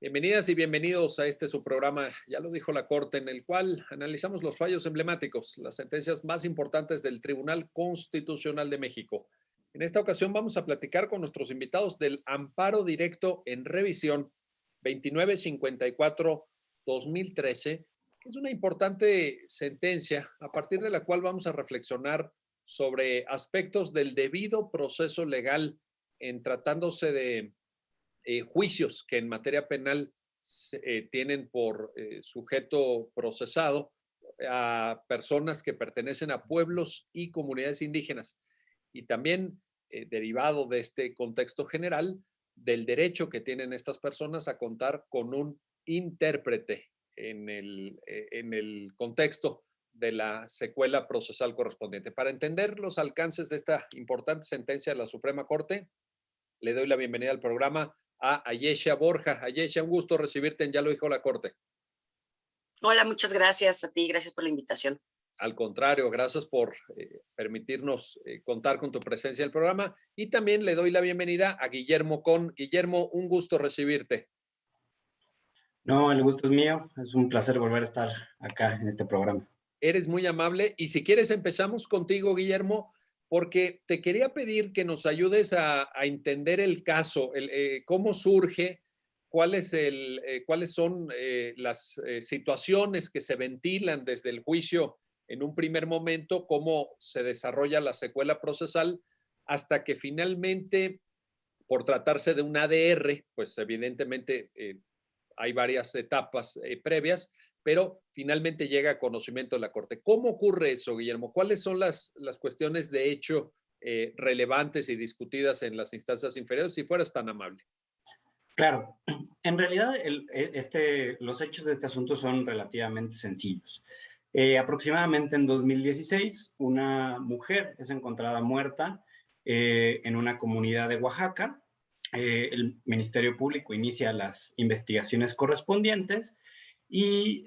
Bienvenidas y bienvenidos a su programa, ya lo dijo la Corte, en el cual analizamos los fallos emblemáticos, las sentencias más importantes del Tribunal Constitucional de México. En esta ocasión vamos a platicar con nuestros invitados del amparo directo en revisión 2954-2013, que es una importante sentencia a partir de la cual vamos a reflexionar sobre aspectos del debido proceso legal en tratándose de juicios que en materia penal tienen por sujeto procesado a personas que pertenecen a pueblos y comunidades indígenas. Y también, derivado de este contexto general, del derecho que tienen estas personas a contar con un intérprete en el contexto de la secuela procesal correspondiente. Para entender los alcances de esta importante sentencia de la Suprema Corte, le doy la bienvenida al programa a Ayesha Borja. Ayesha, un gusto recibirte en Ya lo dijo la Corte. Hola, muchas gracias a ti, gracias por la invitación. Al contrario, gracias por permitirnos contar con tu presencia en el programa. Y también le doy la bienvenida a Guillermo Con. Guillermo, un gusto recibirte. No, el gusto es mío. Es un placer volver a estar acá en este programa. Eres muy amable. Y si quieres, empezamos contigo, Guillermo, porque te quería pedir que nos ayudes a entender el caso, cómo surge, cuáles son las situaciones que se ventilan desde el juicio en un primer momento, cómo se desarrolla la secuela procesal, hasta que finalmente, por tratarse de un ADR, pues evidentemente hay varias etapas previas, pero finalmente llega a conocimiento de la Corte. ¿Cómo ocurre eso, Guillermo? ¿Cuáles son las cuestiones de hecho relevantes y discutidas en las instancias inferiores, si fueras tan amable? Claro, en realidad los hechos de este asunto son relativamente sencillos. Aproximadamente en 2016, una mujer es encontrada muerta en una comunidad de Oaxaca. El Ministerio Público inicia las investigaciones correspondientes y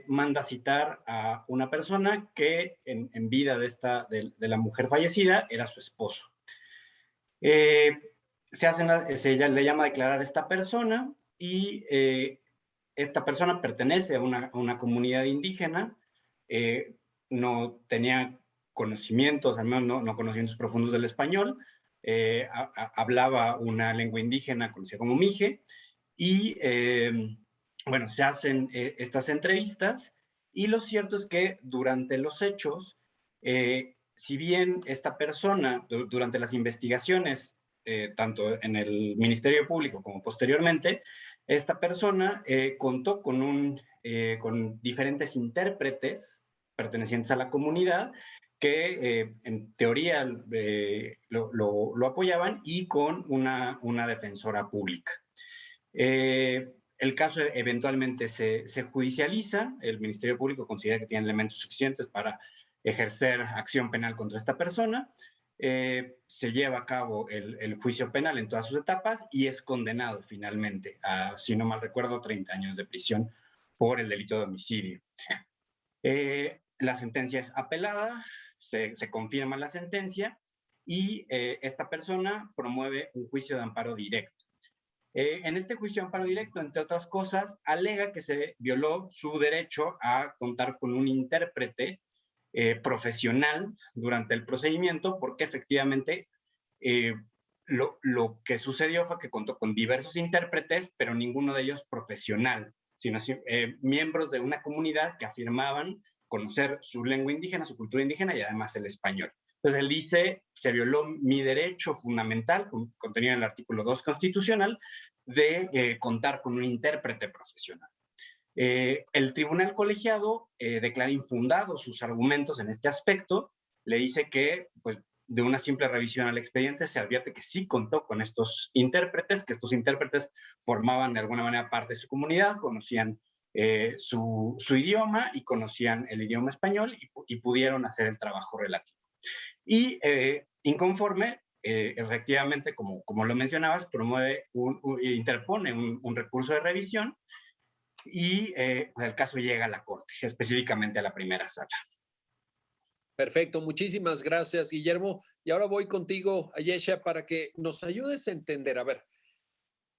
manda citar a una persona que en vida de la mujer fallecida era su esposo. Eh, se le llama a declarar a esta persona y esta persona pertenece a una comunidad indígena, no tenía conocimientos, al menos no conocimientos profundos del español, hablaba una lengua indígena conocida como Mije, y bueno, se hacen estas entrevistas, y lo cierto es que durante los hechos, si bien esta persona, durante las investigaciones, tanto en el Ministerio Público como posteriormente, esta persona contó con diferentes intérpretes pertenecientes a la comunidad que en teoría lo apoyaban, y con una defensora pública. El caso eventualmente se judicializa. El Ministerio Público considera que tiene elementos suficientes para ejercer acción penal contra esta persona. Se lleva a cabo el juicio penal en todas sus etapas y es condenado finalmente a, si no mal recuerdo, 30 años de prisión por el delito de homicidio. La sentencia es apelada, se confirma la sentencia, y esta persona promueve un juicio de amparo directo. En este juicio de amparo directo, entre otras cosas, alega que se violó su derecho a contar con un intérprete profesional durante el procedimiento, porque efectivamente eh, lo que sucedió fue que contó con diversos intérpretes, pero ninguno de ellos profesional, sino miembros de una comunidad que afirmaban conocer su lengua indígena, su cultura indígena y además el español. Entonces él dice, se violó mi derecho fundamental, contenido en el artículo 2 constitucional, de contar con un intérprete profesional. El tribunal colegiado declara infundados sus argumentos en este aspecto, le dice que, pues, de una simple revisión al expediente se advierte que sí contó con estos intérpretes, que estos intérpretes formaban de alguna manera parte de su comunidad, conocían su idioma y conocían el idioma español, y pudieron hacer el trabajo relativo. Y inconforme, efectivamente, como lo mencionabas, interpone un recurso de revisión, y pues el caso llega a la Corte, específicamente a la primera sala. Perfecto, muchísimas gracias, Guillermo. Y ahora voy contigo, Ayesha, para que nos ayudes a entender. A ver,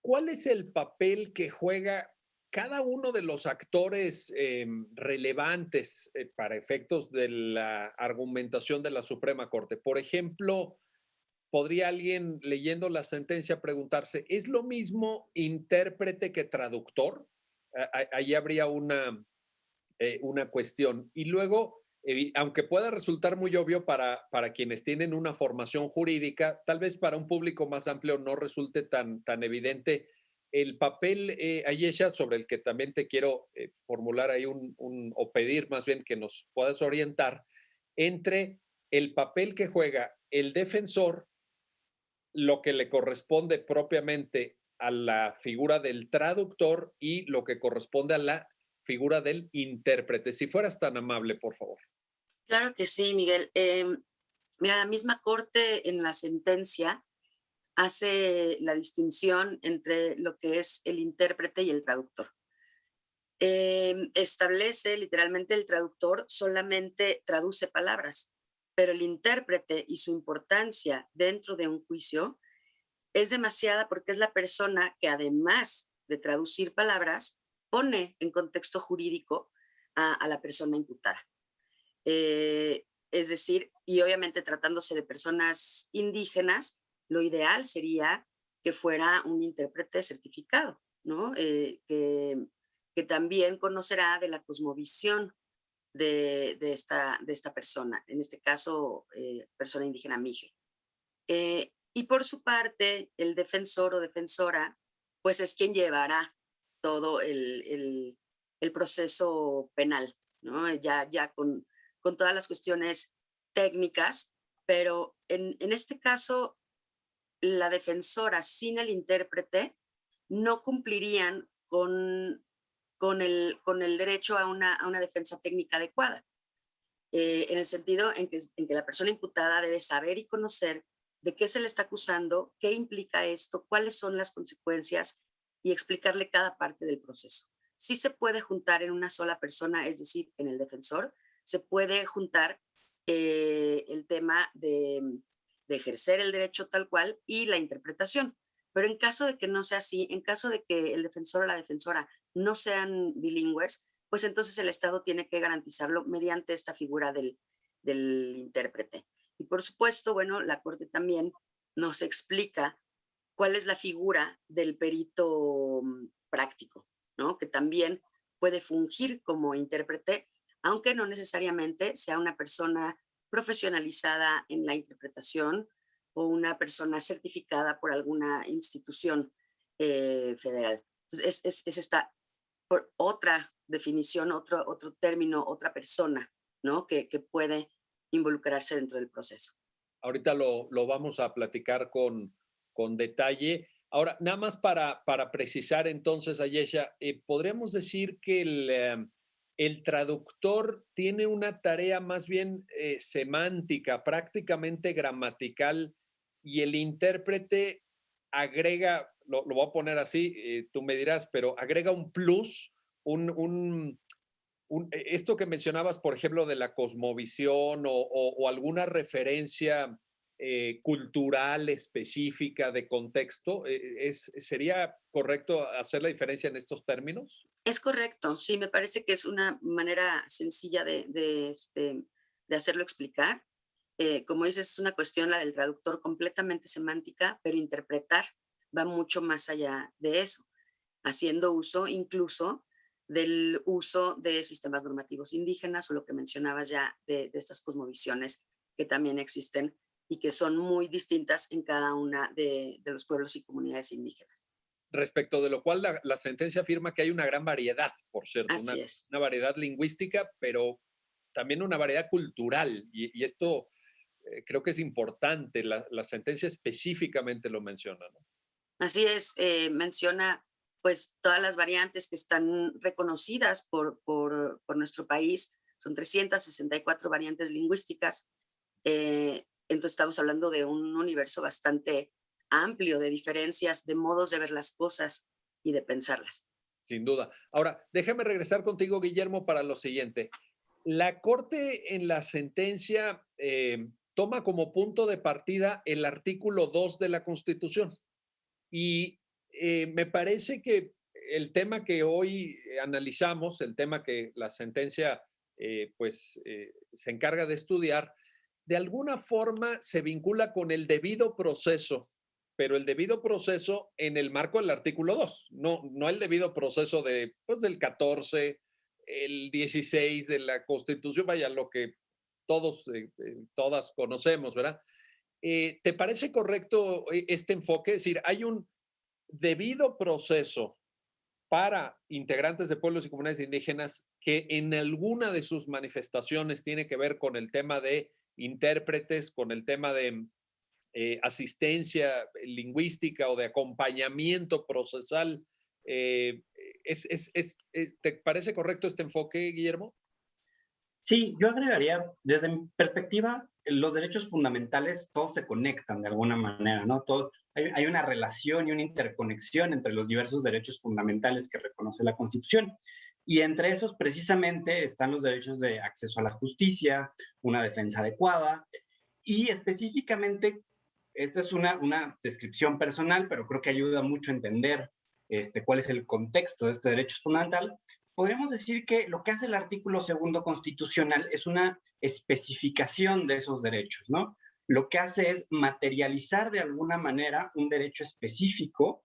¿cuál es el papel que juega cada uno de los actores relevantes para efectos de la argumentación de la Suprema Corte? Por ejemplo, podría alguien leyendo la sentencia preguntarse, ¿es lo mismo intérprete que traductor? Ahí habría una cuestión. Y luego, aunque pueda resultar muy obvio para quienes tienen una formación jurídica, tal vez para un público más amplio no resulte tan evidente el papel, Ayesha, sobre el que también te quiero formular ahí o pedir más bien que nos puedas orientar, entre el papel que juega el defensor, lo que le corresponde propiamente a la figura del traductor y lo que corresponde a la figura del intérprete. Si fueras tan amable, por favor. Claro que sí, Miguel. Mira, la misma corte en la sentencia hace la distinción entre lo que es el intérprete y el traductor. Establece literalmente el traductor solamente traduce palabras, pero el intérprete y su importancia dentro de un juicio es demasiada porque es la persona que además de traducir palabras, pone en contexto jurídico a la persona imputada. Es decir, y obviamente tratándose de personas indígenas, lo ideal sería que fuera un intérprete certificado, ¿no? Que también conocerá de la cosmovisión de esta persona, en este caso, persona indígena mije. Y por su parte, el defensor o defensora, pues es quien llevará todo el proceso penal, ¿no? Ya con todas las cuestiones técnicas, pero en este caso, la defensora sin el intérprete no cumplirían con el derecho a una defensa técnica adecuada, en el sentido en que la persona imputada debe saber y conocer de qué se le está acusando, qué implica esto, cuáles son las consecuencias y explicarle cada parte del proceso. Sí se puede juntar en una sola persona, es decir, en el defensor, se puede juntar el tema de ejercer el derecho tal cual y la interpretación. Pero en caso de que no sea así, en caso de que el defensor o la defensora no sean bilingües, pues entonces el Estado tiene que garantizarlo mediante esta figura del intérprete. Y por supuesto, bueno, la Corte también nos explica cuál es la figura del perito práctico, ¿no? Que también puede fungir como intérprete, aunque no necesariamente sea una persona profesionalizada en la interpretación o una persona certificada por alguna institución federal. Entonces, es esta por otra definición, otro término, otra persona, ¿no? Que puede involucrarse dentro del proceso. Ahorita lo vamos a platicar con detalle. Ahora, nada más para precisar entonces, Ayesha, podríamos decir que el traductor tiene una tarea más bien semántica, prácticamente gramatical, y el intérprete agrega, lo voy a poner así, tú me dirás, pero agrega un plus, un esto que mencionabas, por ejemplo, de la cosmovisión o alguna referencia cultural específica de contexto, ¿sería correcto hacer la diferencia en estos términos? Es correcto, sí, me parece que es una manera sencilla de hacerlo explicar. Como dices, es una cuestión la del traductor completamente semántica, pero interpretar va mucho más allá de eso, haciendo uso incluso del uso de sistemas normativos indígenas o lo que mencionabas ya de estas cosmovisiones que también existen y que son muy distintas en cada una de los pueblos y comunidades indígenas. Respecto de lo cual la sentencia afirma que hay una gran variedad, por cierto, Así es. una variedad lingüística, pero también una variedad cultural. Y esto creo que es importante, la sentencia específicamente lo menciona, ¿no? Así es, menciona pues todas las variantes que están reconocidas por nuestro país. Son 364 variantes lingüísticas. Entonces estamos hablando de un universo bastante amplio de diferencias, de modos de ver las cosas y de pensarlas. Sin duda. Ahora, déjame regresar contigo, Guillermo, para lo siguiente. La Corte en la sentencia toma como punto de partida el artículo 2 de la Constitución y Me parece que el tema que hoy analizamos, el tema que la sentencia se encarga de estudiar, de alguna forma se vincula con el debido proceso, pero el debido proceso en el marco del artículo 2, no el debido proceso del 14, el 16 de la Constitución, vaya, lo que todas conocemos, ¿verdad? ¿Te parece correcto este enfoque? Es decir, hay un debido proceso para integrantes de pueblos y comunidades indígenas que en alguna de sus manifestaciones tiene que ver con el tema de intérpretes, con el tema de asistencia lingüística o de acompañamiento procesal. Eh, ¿Te parece correcto este enfoque, Guillermo? Sí, yo agregaría, desde mi perspectiva, los derechos fundamentales todos se conectan de alguna manera, ¿no? Hay una relación y una interconexión entre los diversos derechos fundamentales que reconoce la Constitución. Y entre esos precisamente están los derechos de acceso a la justicia, una defensa adecuada y específicamente, esta es una descripción personal, pero creo que ayuda mucho a entender cuál es el contexto de este derecho fundamental. Podríamos decir que lo que hace el artículo segundo constitucional es una especificación de esos derechos, ¿no? Lo que hace es materializar de alguna manera un derecho específico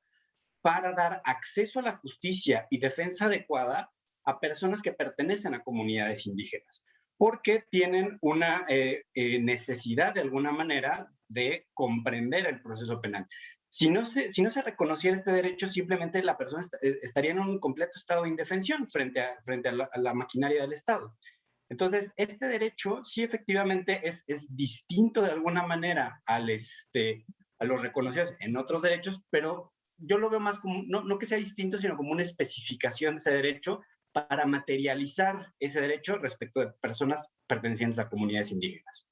para dar acceso a la justicia y defensa adecuada a personas que pertenecen a comunidades indígenas, porque tienen una necesidad de alguna manera de comprender el proceso penal. Si no se reconociera este derecho, simplemente la persona estaría en un completo estado de indefensión frente a la maquinaria del Estado. Entonces, este derecho sí efectivamente es distinto de alguna manera a los reconocidos en otros derechos, pero yo lo veo más como, no que sea distinto, sino como una especificación de ese derecho para materializar ese derecho respecto de personas pertenecientes a comunidades indígenas.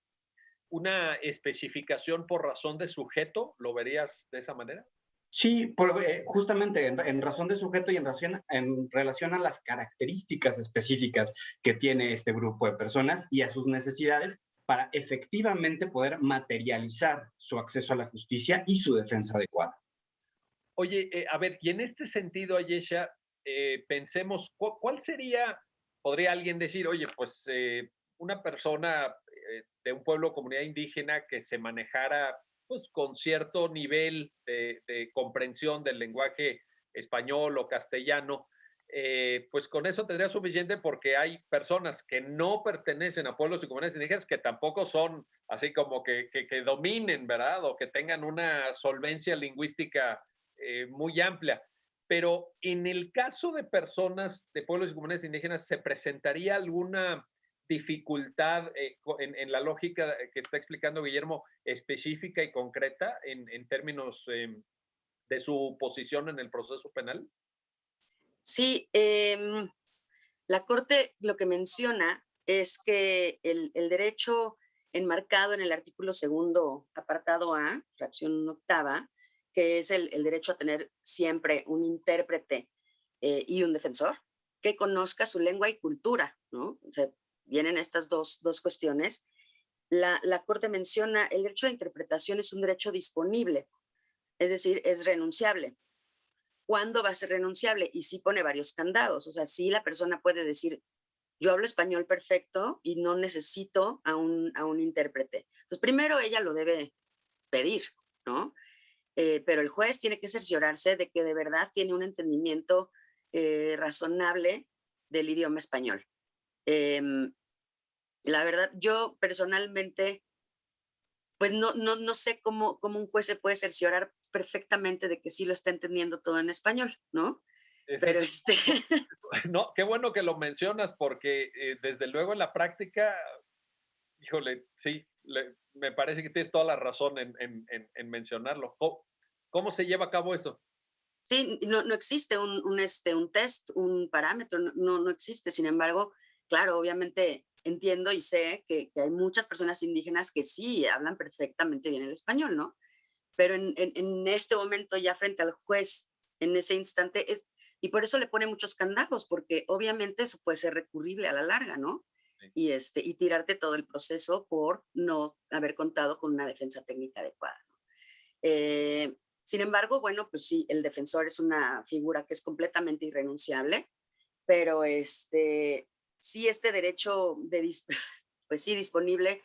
¿Una especificación por razón de sujeto? ¿Lo verías de esa manera? Sí, justamente en razón de sujeto y en relación a las características específicas que tiene este grupo de personas y a sus necesidades para efectivamente poder materializar su acceso a la justicia y su defensa adecuada. Oye, a ver, y en este sentido, Ayesha, pensemos, ¿cuál sería, podría alguien decir, oye, pues una persona de un pueblo o comunidad indígena que se manejara pues con cierto nivel de comprensión del lenguaje español o castellano, pues con eso tendría suficiente porque hay personas que no pertenecen a pueblos y comunidades indígenas que tampoco son así como que dominen, ¿verdad? O que tengan una solvencia lingüística muy amplia. Pero en el caso de personas de pueblos y comunidades indígenas, ¿se presentaría alguna dificultad en la lógica que está explicando Guillermo, específica y concreta en términos de su posición en el proceso penal? Sí, la Corte lo que menciona es que el derecho enmarcado en el artículo segundo, apartado A, fracción octava, que es el derecho a tener siempre un intérprete y un defensor que conozca su lengua y cultura, ¿no? O sea, vienen estas dos cuestiones. La Corte menciona el derecho de interpretación es un derecho disponible, es decir, es renunciable. ¿Cuándo va a ser renunciable? Y sí pone varios candados, o sea, sí la persona puede decir, yo hablo español perfecto y no necesito a un intérprete. Entonces, primero ella lo debe pedir, ¿no? Pero el juez tiene que cerciorarse de que de verdad tiene un entendimiento razonable del idioma español. Eh, la verdad, yo personalmente, pues no sé cómo un juez se puede cerciorar perfectamente de que sí lo está entendiendo todo en español, ¿no? Ese Pero es, no, qué bueno que lo mencionas porque desde luego en la práctica, híjole, sí, me parece que tienes toda la razón en mencionarlo. ¿Cómo se lleva a cabo eso? sí, no existe un test, un parámetro, no existe. Sin embargo, claro, obviamente entiendo y sé que hay muchas personas indígenas que sí hablan perfectamente bien el español, ¿no? Pero en este momento, ya frente al juez, en ese instante, y por eso le pone muchos candados, porque obviamente eso puede ser recurrible a la larga, ¿no? Sí. Y tirarte todo el proceso por no haber contado con una defensa técnica adecuada, ¿no? Eh, Sin embargo, bueno, pues sí, el defensor es una figura que es completamente irrenunciable, pero sí este derecho pues sí, disponible,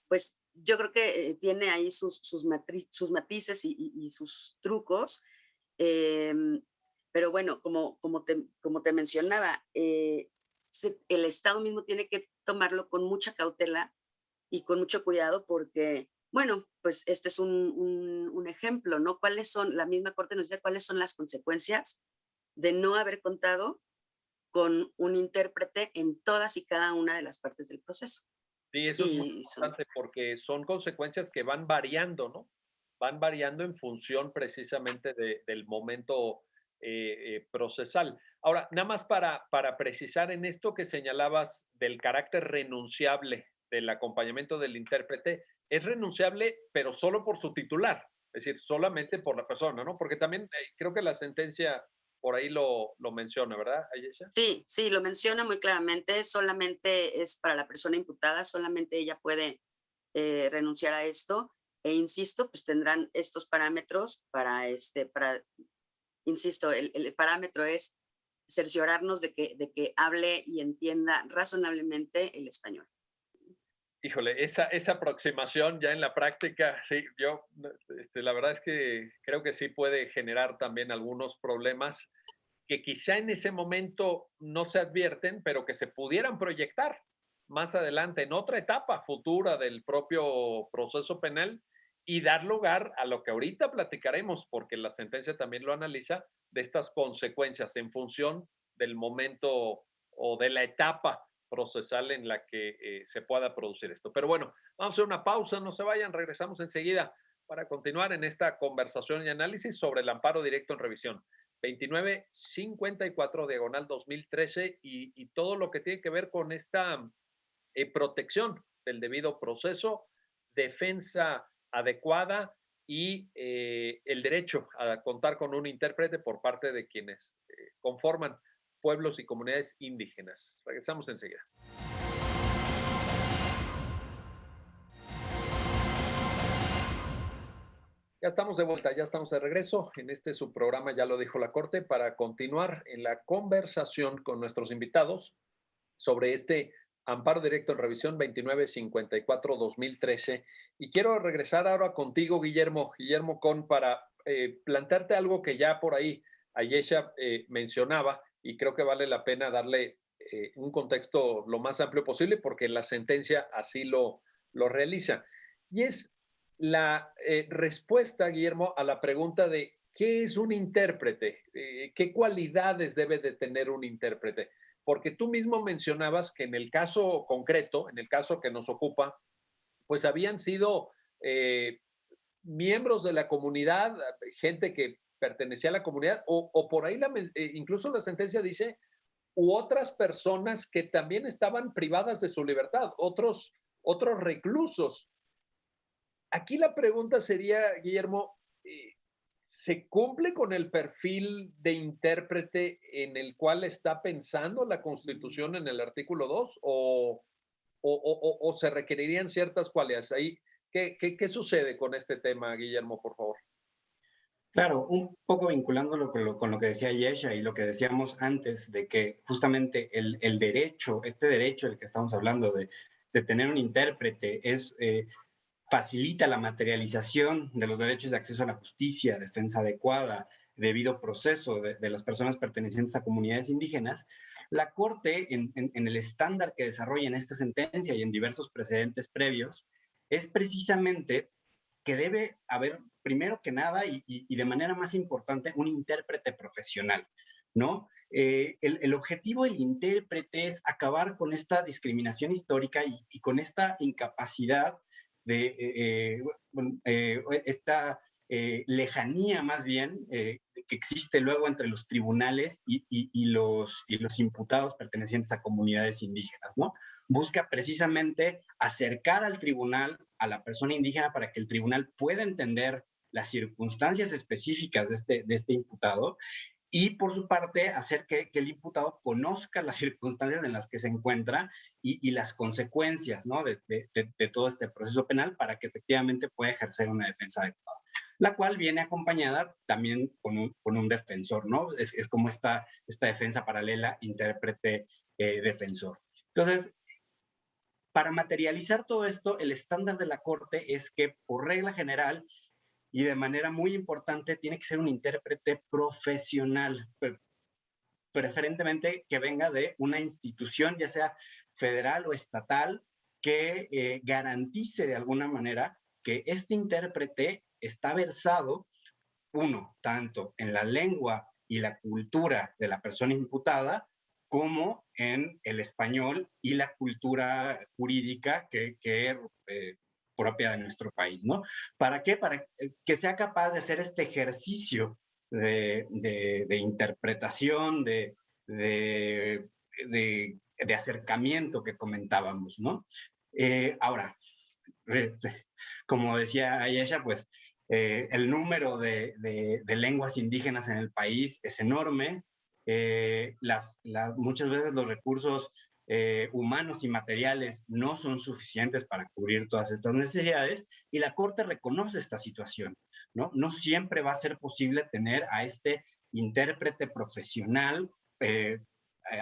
pues yo creo que tiene ahí sus matices y sus trucos. em, pero bueno, como te mencionaba, el Estado mismo tiene que tomarlo con mucha cautela y con mucho cuidado porque, bueno, pues este es un ejemplo, ¿no? ¿Cuáles son, la misma Corte nos dice cuáles son las consecuencias de no haber contado con un intérprete en todas y cada una de las partes del proceso? Sí, eso es muy Y son, importante porque son consecuencias que van variando, ¿no? Van variando en función precisamente del momento procesal. Ahora, nada más para precisar en esto que señalabas del carácter renunciable del acompañamiento del intérprete, es renunciable, pero solo por su titular, es decir, solamente por la persona, ¿no? Porque también creo que la sentencia por ahí lo menciona, ¿verdad, Ayesha? sí, sí, lo menciona muy claramente, solamente es para la persona imputada, solamente ella puede renunciar a esto. E insisto, pues tendrán estos parámetros insisto, el parámetro es cerciorarnos de que hable y entienda razonablemente el español. Híjole, esa aproximación ya en la práctica, sí, yo, la verdad es que creo que sí puede generar también algunos problemas que quizá en ese momento no se advierten, pero que se pudieran proyectar más adelante en otra etapa futura del propio proceso penal y dar lugar a lo que ahorita platicaremos, porque la sentencia también lo analiza, de estas consecuencias en función del momento o de la etapa procesal en la que se pueda producir esto. Pero bueno, vamos a hacer una pausa, no se vayan, regresamos enseguida para continuar en esta conversación y análisis sobre el amparo directo en revisión. 2954 diagonal 2013 y todo lo que tiene que ver con esta protección del debido proceso, defensa adecuada y el derecho a contar con un intérprete por parte de quienes conforman pueblos y comunidades indígenas. Regresamos enseguida. Ya estamos de vuelta, ya estamos de regreso en este su programa, ya lo dijo la Corte, para continuar en la conversación con nuestros invitados sobre este amparo directo en revisión 2954-2013. Y quiero regresar ahora contigo, Guillermo Con, para plantearte algo que ya por ahí Ayesha mencionaba y creo que vale la pena darle un contexto lo más amplio posible porque la sentencia así lo realiza. Y es la respuesta, Guillermo, a la pregunta de ¿qué es un intérprete? ¿Qué cualidades debe de tener un intérprete? Porque tú mismo mencionabas que en el caso concreto, en el caso que nos ocupa, pues habían sido miembros de la comunidad, gente que pertenecía a la comunidad, o por ahí incluso la sentencia dice, u otras personas que también estaban privadas de su libertad, otros reclusos. Aquí la pregunta sería, Guillermo, ¿se cumple con el perfil de intérprete en el cual está pensando la Constitución en el artículo 2 o se requerirían ciertas cualidades? Ahí, ¿qué sucede con este tema, Guillermo, por favor? Claro, un poco vinculándolo con lo que decía Yesha y lo que decíamos antes de que justamente el derecho, este derecho del que estamos hablando de tener un intérprete facilita la materialización de los derechos de acceso a la justicia, defensa adecuada, debido proceso de las personas pertenecientes a comunidades indígenas. La Corte, en el estándar que desarrolla en esta sentencia y en diversos precedentes previos, es precisamente que debe haber, primero que nada, y de manera más importante, un intérprete profesional, ¿no? El objetivo del intérprete es acabar con esta discriminación histórica y con esta incapacidad de esta lejanía más bien que existe luego entre los tribunales y los imputados pertenecientes a comunidades indígenas, ¿no? Busca precisamente acercar al tribunal a la persona indígena para que el tribunal pueda entender las circunstancias específicas de este imputado y por su parte hacer que el imputado conozca las circunstancias en las que se encuentra y las consecuencias, ¿no? de todo este proceso penal para que efectivamente pueda ejercer una defensa adecuada. la cual viene acompañada también con un defensor, ¿no? Es como esta defensa paralela, intérprete, defensor. Entonces, para materializar todo esto, el estándar de la Corte es que, por regla general y de manera muy importante, tiene que ser un intérprete profesional, preferentemente que venga de una institución, ya sea federal o estatal, que garantice de alguna manera que este intérprete está versado, uno, tanto en la lengua y la cultura de la persona imputada, como en el español y la cultura jurídica propia de nuestro país, ¿no? ¿Para qué? Para que sea capaz de hacer este ejercicio de interpretación, de, de acercamiento que comentábamos, ¿no? Ahora, como decía Ayesha, pues el número de lenguas indígenas en el país es enorme. Muchas veces los recursos humanos y materiales no son suficientes para cubrir todas estas necesidades y la Corte reconoce esta situación, ¿no? No siempre va a ser posible tener a este intérprete profesional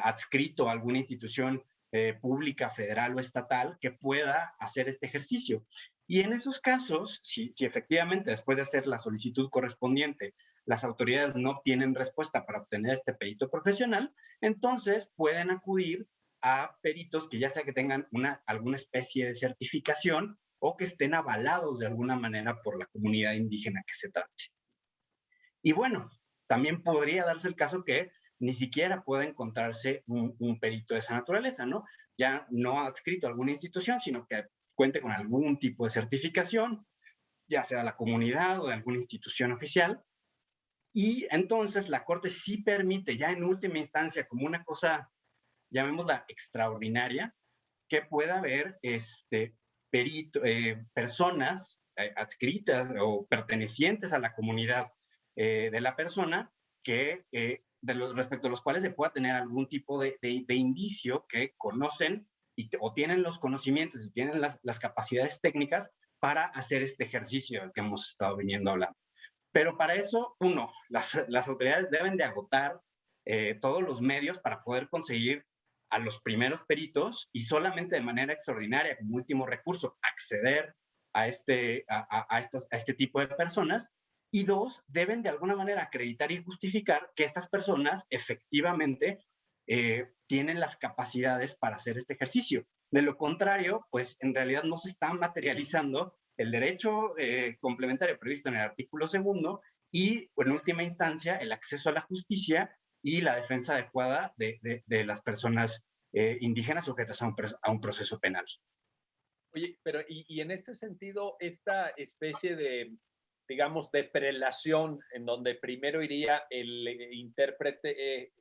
adscrito a alguna institución pública, federal o estatal que pueda hacer este ejercicio. Y en esos casos, si efectivamente después de hacer la solicitud correspondiente, las autoridades no tienen respuesta para obtener este perito profesional, entonces pueden acudir a peritos que ya sea que tengan alguna especie de certificación o que estén avalados de alguna manera por la comunidad indígena que se trate. Y bueno, también podría darse el caso que ni siquiera pueda encontrarse un perito de esa naturaleza, ¿no? Ya no adscrito a alguna institución, sino que cuente con algún tipo de certificación, ya sea de la comunidad o de alguna institución oficial. Y entonces la Corte sí permite, ya en última instancia, como una cosa, llamémosla extraordinaria, que pueda haber personas adscritas o pertenecientes a la comunidad de la persona que respecto a los cuales se pueda tener algún tipo de indicio que conocen o tienen los conocimientos y tienen las capacidades técnicas para hacer este ejercicio del que hemos estado viniendo hablando. Pero para eso, uno, las autoridades deben de agotar todos los medios para poder conseguir a los primeros peritos y solamente de manera extraordinaria, como último recurso, acceder a este tipo de personas. Y dos, deben de alguna manera acreditar y justificar que estas personas efectivamente tienen las capacidades para hacer este ejercicio. De lo contrario, pues en realidad no se está materializando el derecho complementario previsto en el artículo segundo y, en última instancia, el acceso a la justicia y la defensa adecuada de las personas indígenas sujetas a un proceso penal. Oye, pero y en este sentido, esta especie de, digamos, de prelación, en donde primero iría el intérprete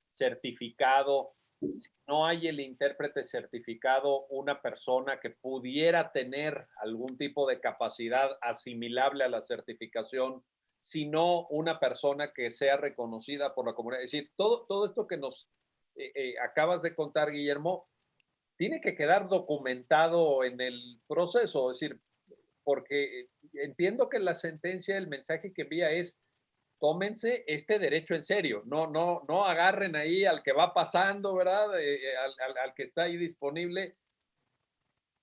certificado, si no hay el intérprete certificado, una persona que pudiera tener algún tipo de capacidad asimilable a la certificación, sino una persona que sea reconocida por la comunidad. Es decir, todo esto que nos acabas de contar, Guillermo, tiene que quedar documentado en el proceso, es decir, porque entiendo que la sentencia, el mensaje que envía es, tómense este derecho en serio, no agarren ahí al que va pasando, ¿verdad? Al que está ahí disponible.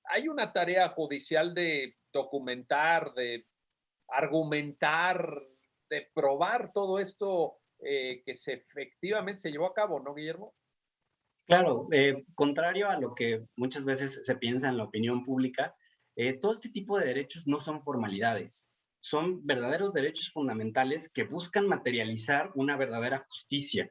Hay una tarea judicial de documentar, de argumentar, de probar todo esto que efectivamente se llevó a cabo, ¿no, Guillermo? Claro, contrario a lo que muchas veces se piensa en la opinión pública, todo este tipo de derechos no son formalidades, son verdaderos derechos fundamentales que buscan materializar una verdadera justicia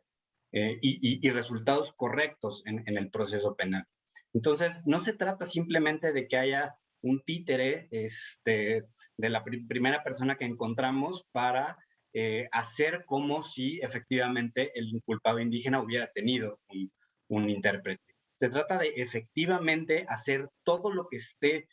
y resultados correctos en el proceso penal. Entonces, no se trata simplemente de que haya un títere de la primera persona que encontramos para hacer como si efectivamente el inculpado indígena hubiera tenido un intérprete. Se trata de efectivamente hacer todo lo que esté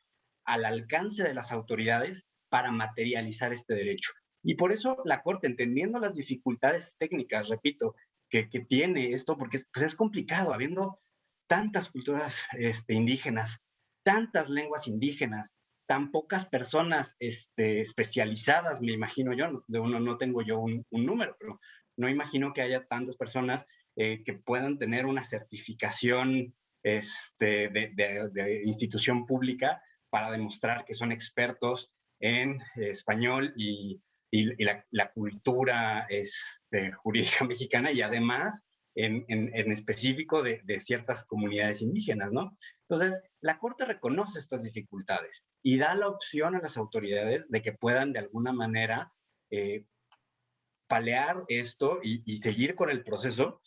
al alcance de las autoridades para materializar este derecho. Y por eso la Corte, entendiendo las dificultades técnicas, repito, que tiene esto, porque pues es complicado, habiendo tantas culturas indígenas, tantas lenguas indígenas, tan pocas personas especializadas, me imagino yo, no tengo yo un número, pero no imagino que haya tantas personas que puedan tener una certificación de institución pública para demostrar que son expertos en español y la cultura jurídica mexicana, y además en específico de ciertas comunidades indígenas, ¿no? Entonces, la Corte reconoce estas dificultades y da la opción a las autoridades de que puedan de alguna manera palear esto y seguir con el proceso,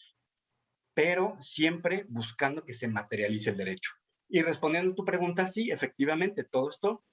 pero siempre buscando que se materialice el derecho. Y respondiendo a tu pregunta, sí, efectivamente, todo esto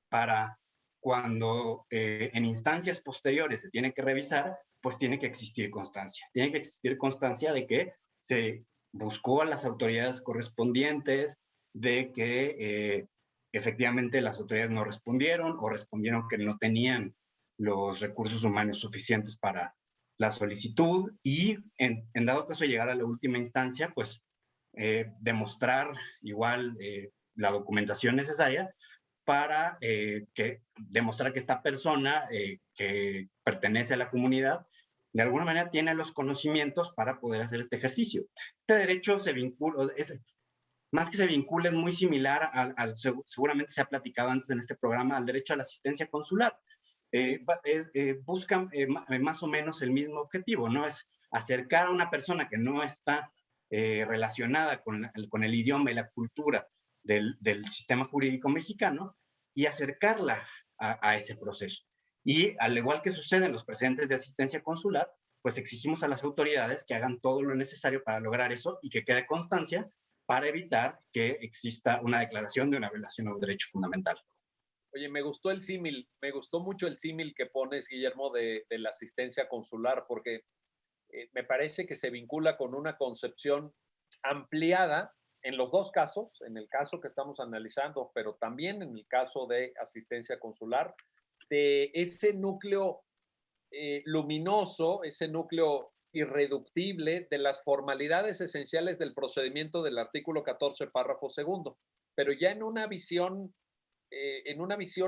para cuando en instancias posteriores se tiene que revisar, pues tiene que existir constancia. Tiene que existir constancia de que se buscó a las autoridades correspondientes, de que efectivamente las autoridades no respondieron o respondieron que no tenían los recursos humanos suficientes para la solicitud, y en dado caso llegar a la última instancia, pues demostrar igual la documentación necesaria para demostrar que esta persona que pertenece a la comunidad de alguna manera tiene los conocimientos para poder hacer este ejercicio. Este derecho se vincula, más que se vincula, es muy similar seguramente se ha platicado antes en este programa, al derecho a la asistencia consular. Buscan más o menos el mismo objetivo, ¿no? Es acercar a una persona que no está relacionada con el idioma y la cultura del sistema jurídico mexicano, y acercarla a ese proceso. Y al igual que sucede en los precedentes de asistencia consular, pues exigimos a las autoridades que hagan todo lo necesario para lograr eso y que quede constancia para evitar que exista una declaración de una violación a un derecho fundamental. Oye, me gustó el símil, me gustó mucho el símil que pones, Guillermo, de la asistencia consular, porque me parece que se vincula con una concepción ampliada en los dos casos, en el caso que estamos analizando, pero también en el caso de asistencia consular, de ese núcleo luminoso, ese núcleo irreductible de las formalidades esenciales del procedimiento del artículo 14, párrafo segundo, pero ya en una visión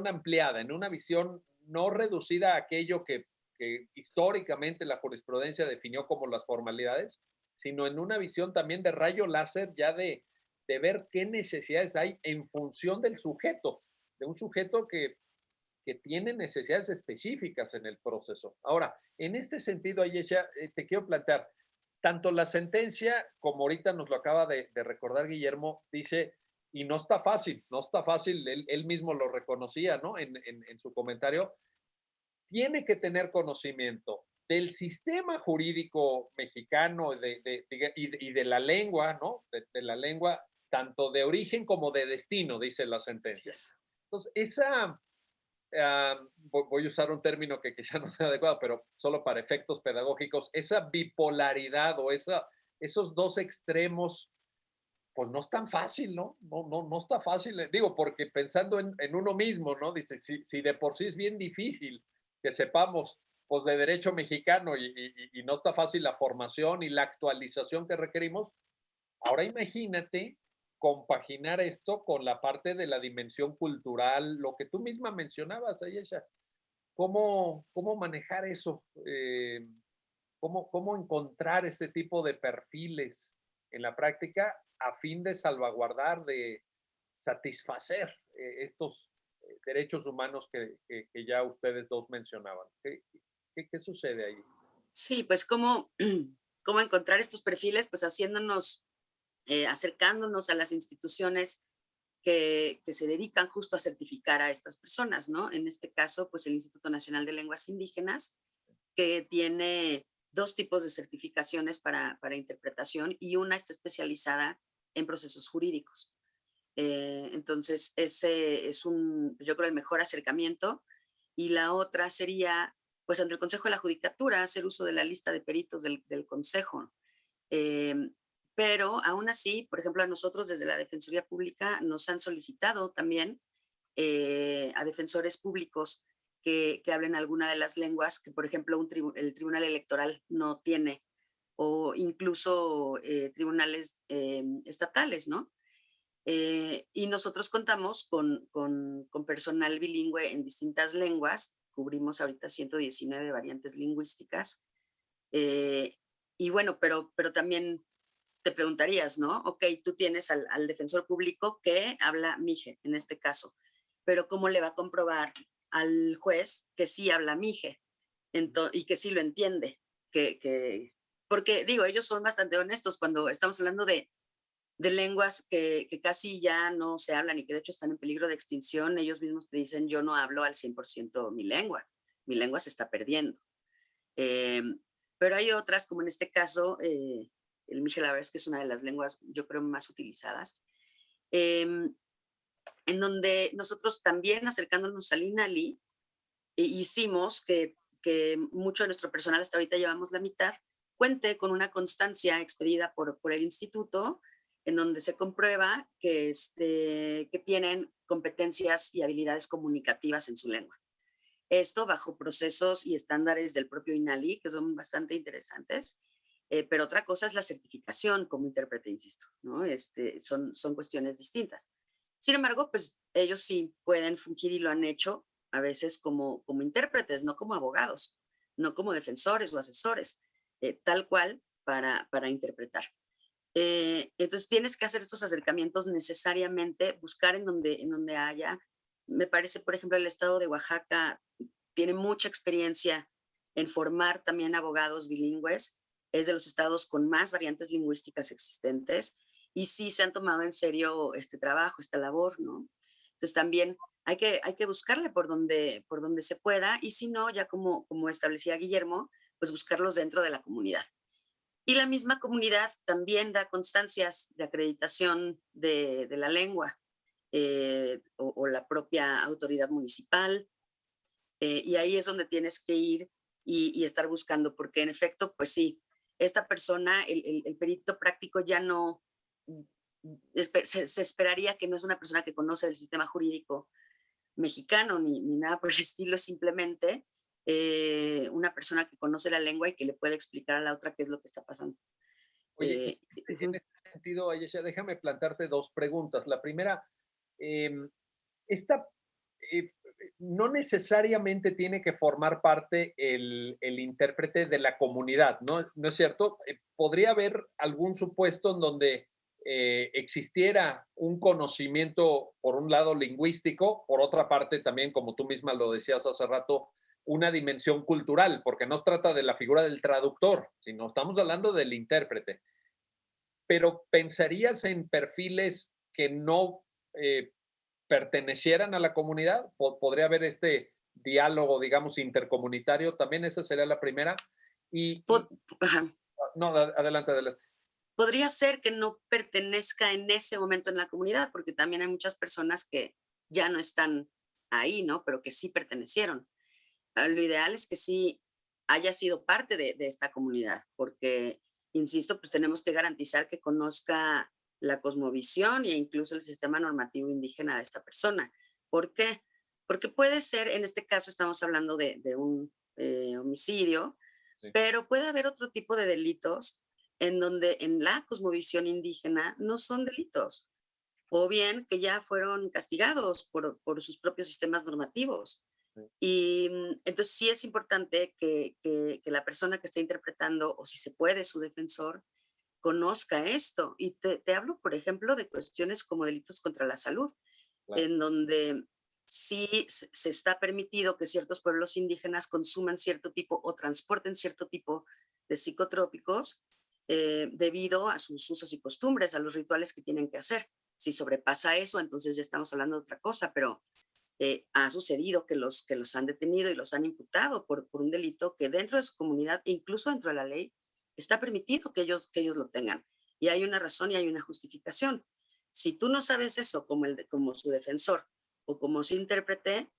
ampliada, en una visión no reducida a aquello que históricamente la jurisprudencia definió como las formalidades, sino en una visión también de rayo láser, ya de ver qué necesidades hay en función del sujeto, de un sujeto que tiene necesidades específicas en el proceso. Ahora, en este sentido, Ayesha, te quiero plantear, tanto la sentencia como ahorita nos lo acaba de recordar Guillermo, dice, y no está fácil, no está fácil, él mismo lo reconocía, ¿no? En su comentario, tiene que tener conocimiento del sistema jurídico mexicano y de la lengua, ¿no? De la lengua, tanto de origen como de destino, dice la sentencia. Entonces, voy a usar un término que quizá no sea adecuado, pero solo para efectos pedagógicos, esa bipolaridad o esos dos extremos, pues no es tan fácil, ¿no? No está fácil, digo, porque pensando en uno mismo, ¿no? Dice, si de por sí es bien difícil que sepamos, pues, de derecho mexicano y no está fácil la formación y la actualización que requerimos, ahora imagínate compaginar esto con la parte de la dimensión cultural, lo que tú misma mencionabas, Ayesha. ¿Cómo manejar eso? ¿Cómo encontrar este tipo de perfiles en la práctica a fin de salvaguardar, de satisfacer estos derechos humanos que ya ustedes dos mencionaban? ¿Qué sucede ahí? Sí, pues cómo encontrar estos perfiles, pues haciéndonos, acercándonos a las instituciones que se dedican justo a certificar a estas personas, ¿no? En este caso, pues el Instituto Nacional de Lenguas Indígenas, que tiene dos tipos de certificaciones para interpretación, y una está especializada en procesos jurídicos. Entonces, ese es yo creo, el mejor acercamiento. Y la otra sería, pues, ante el Consejo de la Judicatura, hacer uso de la lista de peritos del Consejo. Eh, pero aún así, por ejemplo, a nosotros desde la Defensoría Pública nos han solicitado también a defensores públicos que hablen alguna de las lenguas que, por ejemplo, el Tribunal Electoral no tiene, o incluso tribunales estatales, ¿no? Y nosotros contamos con personal bilingüe en distintas lenguas, cubrimos ahorita 119 variantes lingüísticas. eh, y bueno, pero también te preguntarías, ¿no? Ok, tú tienes al defensor público que habla mije, en este caso, pero ¿cómo le va a comprobar al juez que sí habla mije y que sí lo entiende? Porque digo, ellos son bastante honestos cuando estamos hablando de lenguas que casi ya no se hablan y que de hecho están en peligro de extinción. Ellos mismos te dicen, yo no hablo al 100% mi lengua se está perdiendo. Eh, pero hay otras, como en este caso, el mije, la verdad es que es una de las lenguas, yo creo, más utilizadas, em, en donde nosotros también acercándonos al INALI, hicimos que mucho de nuestro personal, hasta ahorita llevamos la mitad, cuente con una constancia expedida por el instituto, en donde se comprueba que tienen competencias y habilidades comunicativas en su lengua. Esto bajo procesos y estándares del propio INALI, que son bastante interesantes. Pero otra cosa es la certificación como intérprete, insisto, ¿no? Son cuestiones distintas. Sin embargo, pues ellos sí pueden fungir y lo han hecho a veces como intérpretes, no como abogados, no como defensores o asesores, tal cual para interpretar. Entonces tienes que hacer estos acercamientos necesariamente, buscar en donde haya. Me parece, por ejemplo, el estado de Oaxaca tiene mucha experiencia en formar también abogados bilingües. Es de los estados con más variantes lingüísticas existentes y sí se han tomado en serio este trabajo, esta labor, ¿no? Entonces también hay que buscarle por donde se pueda y si no, ya como establecía Guillermo, pues buscarlos dentro de la comunidad. Y la misma comunidad también da constancias de acreditación de la lengua, o la propia autoridad municipal, y ahí es donde tienes que ir y estar buscando, porque en efecto, pues sí, esta persona, el perito práctico ya no, se esperaría que no es una persona que conoce el sistema jurídico mexicano ni nada por el estilo, es simplemente una persona que conoce la lengua y que le puede explicar a la otra qué es lo que está pasando. Oye, y en Ujú. este sentido, Ayesha, déjame plantarte dos preguntas. La primera, em, esta no necesariamente tiene que formar parte el intérprete de la comunidad, ¿no? ¿No es cierto? Podría haber algún supuesto en donde existiera un conocimiento, por un lado, lingüístico, por otra parte, también, como tú misma lo decías hace rato, una dimensión cultural, porque no se trata de la figura del traductor, sino estamos hablando del intérprete. Pero ¿pensarías en perfiles que no pertenecieran a la comunidad? ¿Podría haber este diálogo, digamos, intercomunitario? También esa sería la primera. Pod- ajá. No, adelante, adelante. Podría ser que no pertenezca en ese momento en la comunidad, porque también hay muchas personas que ya no están ahí, ¿no? Pero que sí pertenecieron. Lo ideal es que sí haya sido parte de esta comunidad, porque, insisto, pues tenemos que garantizar que conozca la cosmovisión e incluso el sistema normativo indígena de esta persona. ¿Por qué? Porque puede ser, en este caso estamos hablando de un homicidio, Sí. pero puede haber otro tipo de delitos en donde en la cosmovisión indígena no son delitos, o bien que ya fueron castigados por sus propios sistemas normativos. Sí. Y entonces sí es importante que la persona que está interpretando, o si se puede, su defensor, conozca esto. Y te hablo, por ejemplo, de cuestiones como delitos contra la salud, Claro. en donde sí se está permitido que ciertos pueblos indígenas consuman cierto tipo o transporten cierto tipo de psicotrópicos, debido a sus usos y costumbres, a los rituales que tienen que hacer. Si sobrepasa eso, entonces ya estamos hablando de otra cosa, pero ha sucedido que los han detenido y los han imputado por un delito que dentro de su comunidad, incluso dentro de la ley, está permitido que ellos lo tengan. Y hay una razón y hay una justificación. Si tú no sabes eso como su defensor o como su intérprete,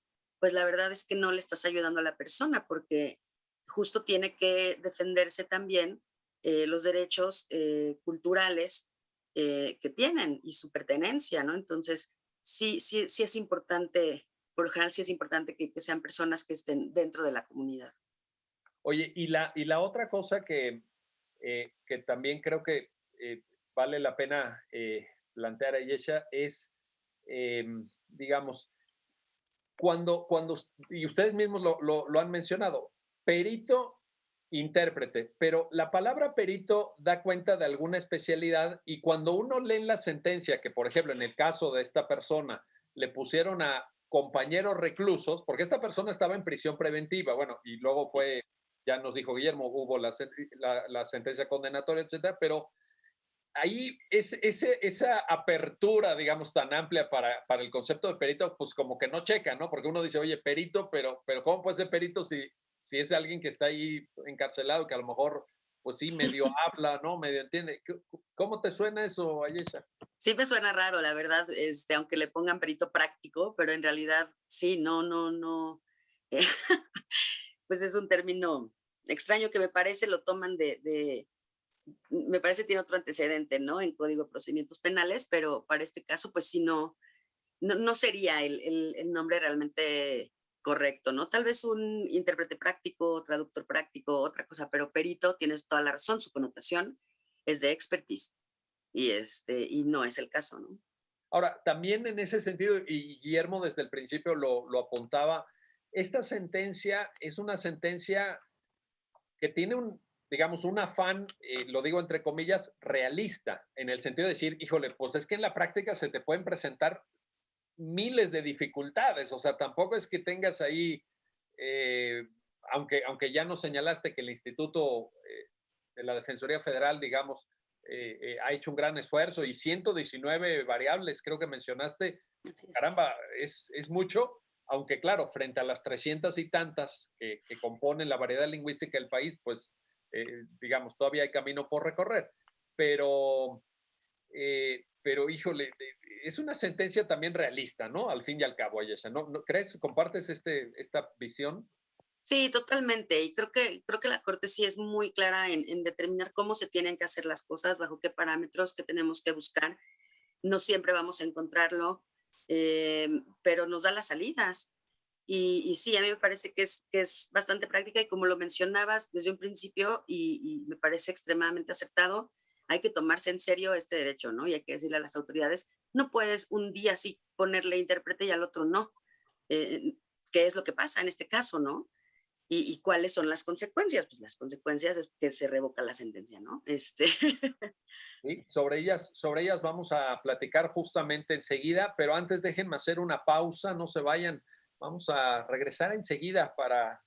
pues la verdad es que no le estás ayudando a la persona porque justo tiene que defenderse también los derechos culturales que tienen y su pertenencia, ¿no? Entonces, sí es importante, por lo general sí es importante que sean personas que estén dentro de la comunidad. Oye, y la otra cosa que también creo que vale la pena plantear a Yesha es, digamos, y ustedes mismos lo han mencionado, perito, intérprete, pero la palabra perito da cuenta de alguna especialidad y cuando uno lee en la sentencia que, por ejemplo, en el caso de esta persona, le pusieron a compañeros reclusos, porque esta persona estaba en prisión preventiva, bueno, y luego fue, ya nos dijo Guillermo, hubo la sentencia condenatoria, etcétera, pero ahí esa apertura, digamos, tan amplia para el concepto de perito, pues como que no checa, ¿no? Porque uno dice, oye, perito, pero ¿cómo puede ser perito si es alguien que está ahí encarcelado, que a lo mejor, pues sí, medio habla, ¿no? Medio entiende. ¿Cómo te suena eso, Ayesha? Sí me suena raro, la verdad, aunque le pongan perito práctico, pero en realidad sí, no. eh, pues es un término extraño que me parece lo toman me parece tiene otro antecedente, ¿no? En Código de Procedimientos Penales, pero para este caso, pues sí, no sería el nombre realmente correcto, ¿no? Tal vez un intérprete práctico, traductor práctico, otra cosa, pero perito, tienes toda la razón, su connotación es de expertise y no es el caso, ¿no? Ahora, también en ese sentido, y Guillermo desde el principio lo apuntaba, esta sentencia es una sentencia que tiene digamos, un afán, lo digo entre comillas, realista, en el sentido de decir, híjole, pues es que en la práctica se te pueden presentar miles de dificultades, o sea, tampoco es que tengas ahí, eh, aunque ya nos señalaste que el Instituto de la Defensoría Federal, digamos, ha hecho un gran esfuerzo y 119 variables, creo que mencionaste, Así es. caramba, es mucho, aunque claro, frente a las 300 y tantas que componen la variedad lingüística del país, pues, digamos, todavía hay camino por recorrer. Pero híjole, es una sentencia también realista, ¿no? Al fin y al cabo, Ayesha, ¿no crees, compartes esta visión? Sí, totalmente. Y creo que la Corte sí es muy clara en determinar cómo se tienen que hacer las cosas, bajo qué parámetros, qué tenemos que buscar. No siempre vamos a encontrarlo, pero nos da las salidas. Y sí, a mí me parece que es bastante práctica y como lo mencionabas desde un principio y me parece extremadamente acertado, hay que tomarse en serio este derecho, ¿no? Y hay que decirle a las autoridades, no puedes un día sí ponerle intérprete y al otro no. Eh, ¿Qué es lo que pasa en este caso, no? ¿Y cuáles son las consecuencias? Pues las consecuencias es que se revoca la sentencia, ¿no? Sí, sobre ellas vamos a platicar justamente enseguida, pero antes déjenme hacer una pausa, no se vayan, vamos a regresar enseguida para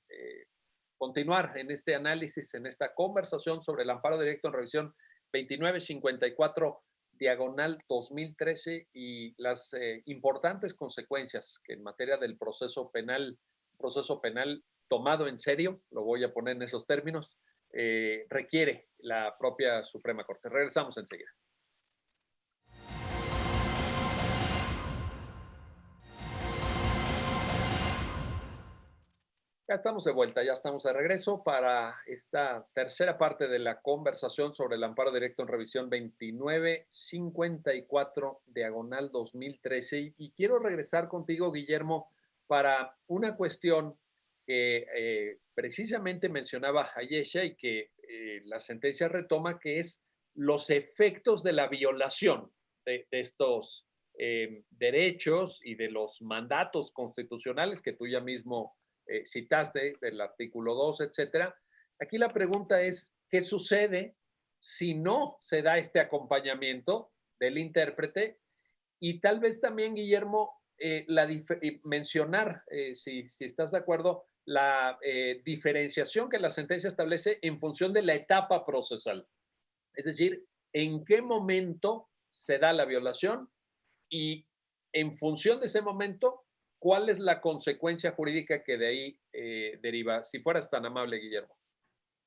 continuar en este análisis, en esta conversación sobre el amparo directo en revisión 2954 diagonal 2013 y las importantes consecuencias que en materia del proceso penal tomado en serio, lo voy a poner en esos términos, requiere la propia Suprema Corte. Regresamos enseguida. Ya estamos de vuelta, ya estamos de regreso para esta tercera parte de la conversación sobre el amparo directo en revisión 2954 diagonal 2013. Y quiero regresar contigo, Guillermo, para una cuestión que precisamente mencionaba Ayesha y que la sentencia retoma, que es los efectos de la violación de estos derechos y de los mandatos constitucionales que tú ya mismo citaste, del artículo 2, etcétera. Aquí la pregunta es, ¿qué sucede si no se da este acompañamiento del intérprete? Y tal vez también, Guillermo, mencionar, si estás de acuerdo, la diferenciación que la sentencia establece en función de la etapa procesal. Es decir, en qué momento se da la violación y en función de ese momento, ¿cuál es la consecuencia jurídica que de ahí deriva? Si fueras tan amable, Guillermo.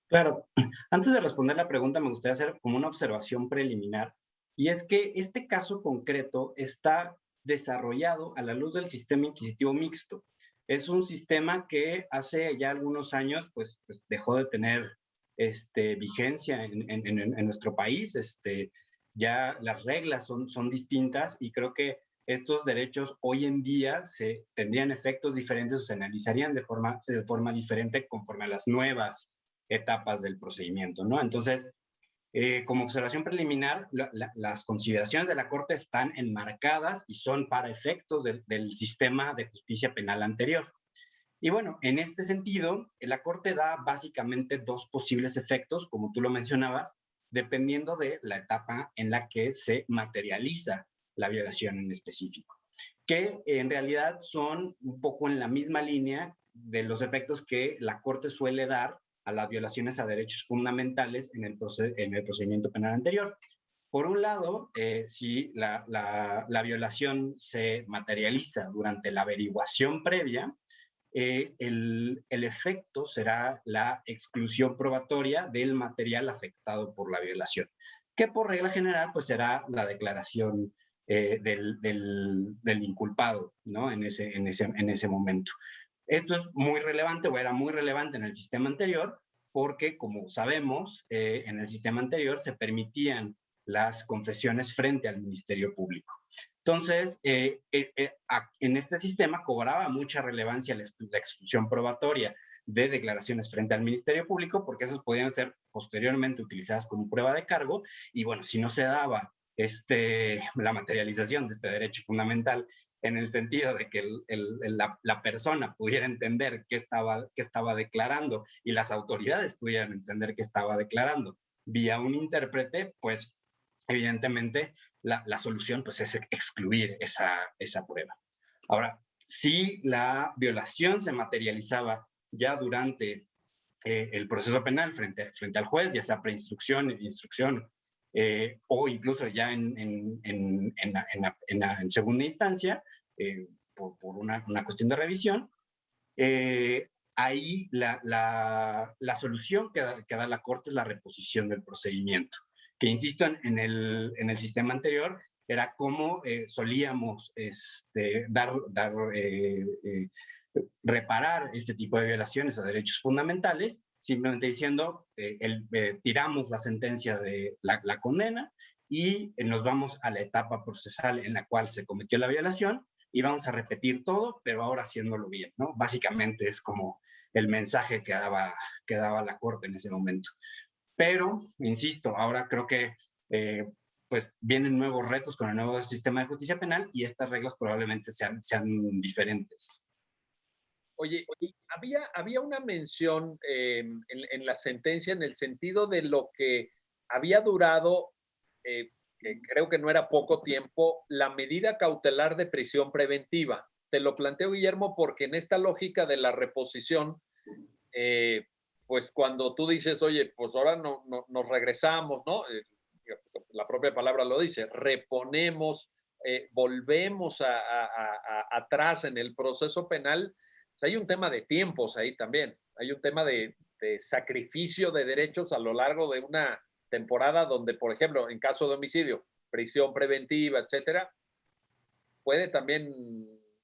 Claro, antes de responder la pregunta me gustaría hacer como una observación preliminar, y es que este caso concreto está desarrollado a la luz del sistema inquisitivo mixto. Es un sistema que hace ya algunos años pues dejó de tener vigencia en nuestro país. Ya las reglas son distintas y creo que estos derechos hoy en día tendrían efectos diferentes o se analizarían de forma diferente conforme a las nuevas etapas del procedimiento, ¿no? Entonces, Como observación preliminar, las consideraciones de la Corte están enmarcadas y son para efectos del sistema de justicia penal anterior. Y bueno, en este sentido, la Corte da básicamente dos posibles efectos, como tú lo mencionabas, dependiendo de la etapa en la que se materializa la violación en específico, que en realidad son un poco en la misma línea de los efectos que la Corte suele dar a las violaciones a derechos fundamentales en el procedimiento penal anterior. Por un lado, si la violación se materializa durante la averiguación previa, el efecto será la exclusión probatoria del material afectado por la violación, que por regla general pues será la declaración del inculpado, ¿no? En ese momento. Esto es muy relevante o era muy relevante en el sistema anterior porque, como sabemos, en el sistema anterior se permitían las confesiones frente al Ministerio Público. Entonces, en este sistema cobraba mucha relevancia la exclusión probatoria de declaraciones frente al Ministerio Público porque esas podían ser posteriormente utilizadas como prueba de cargo y bueno, si no se daba la materialización de este derecho fundamental en el sentido de que la persona pudiera entender qué estaba declarando y las autoridades pudieran entender qué estaba declarando vía un intérprete, pues evidentemente la solución pues, es excluir esa prueba. Ahora, si la violación se materializaba ya durante el proceso penal frente al juez, ya sea preinstrucción, instrucción, o incluso ya en segunda instancia, por una cuestión de revisión, ahí la solución que da la Corte es la reposición del procedimiento, que insisto, en el sistema anterior era como solíamos reparar este tipo de violaciones a derechos fundamentales, simplemente diciendo, tiramos la sentencia de la condena y nos vamos a la etapa procesal en la cual se cometió la violación y vamos a repetir todo, pero ahora haciéndolo bien, ¿no? Básicamente es como el mensaje que daba la Corte en ese momento. Pero, insisto, ahora creo que pues vienen nuevos retos con el nuevo sistema de justicia penal y estas reglas probablemente sean diferentes. Oye, había una mención en la sentencia en el sentido de lo que había durado, que creo que no era poco tiempo, la medida cautelar de prisión preventiva. Te lo planteo, Guillermo, porque en esta lógica de la reposición, pues cuando tú dices, oye, pues ahora nos regresamos, ¿no? La propia palabra lo dice, reponemos, volvemos atrás en el proceso penal, pues hay un tema de tiempos ahí también, hay un tema de sacrificio de derechos a lo largo de una temporada donde, por ejemplo, en caso de homicidio, prisión preventiva, etcétera, puede también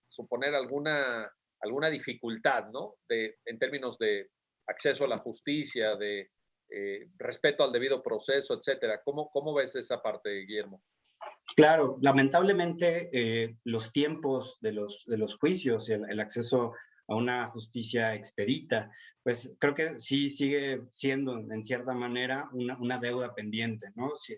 suponer alguna dificultad, ¿no? En términos de acceso a la justicia, de respeto al debido proceso, etcétera. ¿Cómo ves esa parte, Guillermo? Claro, lamentablemente los tiempos de los juicios y el acceso a una justicia expedita, pues creo que sí sigue siendo en cierta manera una deuda pendiente, ¿no? Sí,